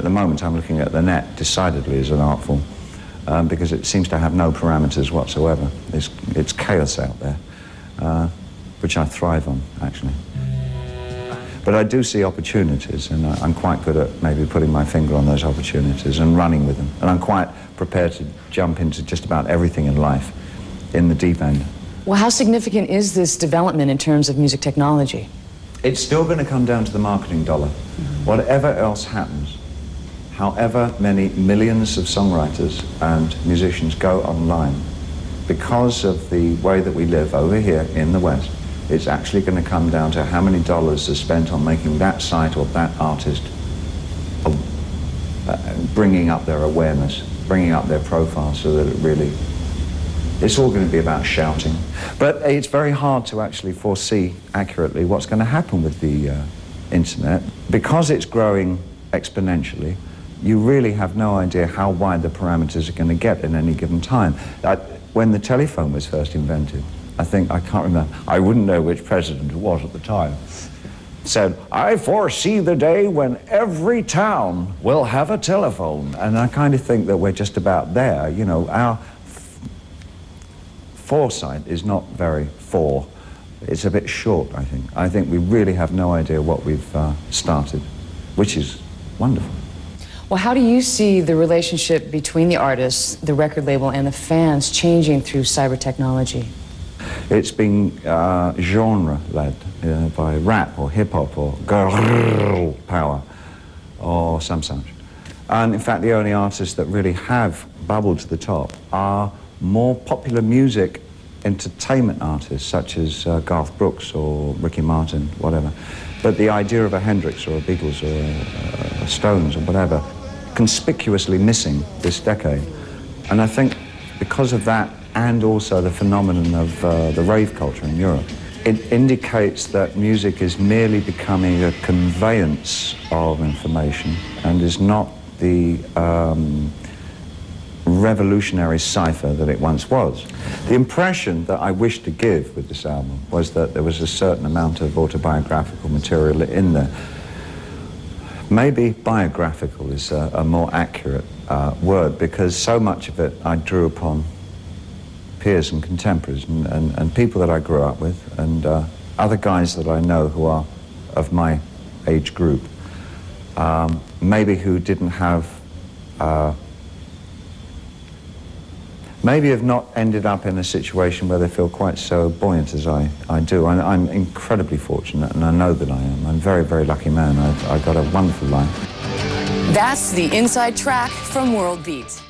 the moment I'm looking at the net decidedly as an art form, because it seems to have no parameters whatsoever. It's chaos out there, which I thrive on, actually. But I do see opportunities, and I'm quite good at maybe putting my finger on those opportunities and running with them. And I'm quite prepared to jump into just about everything in life in the deep end. Well, how significant is this development in terms of music technology? It's still going to come down to the marketing dollar. Whatever else happens, however many millions of songwriters and musicians go online, because of the way that we live over here in the West, it's actually going to come down to how many dollars are spent on making that site or that artist, bringing up their awareness, bringing up their profile so that it really, it's all going to be about shouting. But it's very hard to actually foresee accurately what's going to happen with the internet. Because it's growing exponentially, you really have no idea how wide the parameters are going to get in any given time. When the telephone was first invented, I can't remember, I wouldn't know which president it was at the time, said, "I foresee the day when every town will have a telephone." And I kind of think that we're just about there. You know, our foresight is not very it's a bit short, I think. I think we really have no idea what we've started, which is wonderful. Well, how do you see the relationship between the artists, the record label, and the fans changing through cyber technology? It's been genre-led by rap or hip-hop or girl power or some such. And in fact, the only artists that really have bubbled to the top are more popular music entertainment artists, such as Garth Brooks or Ricky Martin, whatever. But the idea of a Hendrix or a Beatles or a Stones or whatever, conspicuously missing this decade. And I think because of that, and also the phenomenon of the rave culture in Europe, it indicates that music is merely becoming a conveyance of information and is not the revolutionary cipher that it once was. The impression that I wished to give with this album was that there was a certain amount of autobiographical material in there. Maybe biographical is a more accurate word, because so much of it I drew upon peers and contemporaries and people that I grew up with, and other guys that I know who are of my age group, maybe who didn't have, maybe have not ended up in a situation where they feel quite so buoyant as I do. I'm incredibly fortunate, and I know that I am. I'm a very, very lucky man. I've got a wonderful life. That's the inside track from World Beat.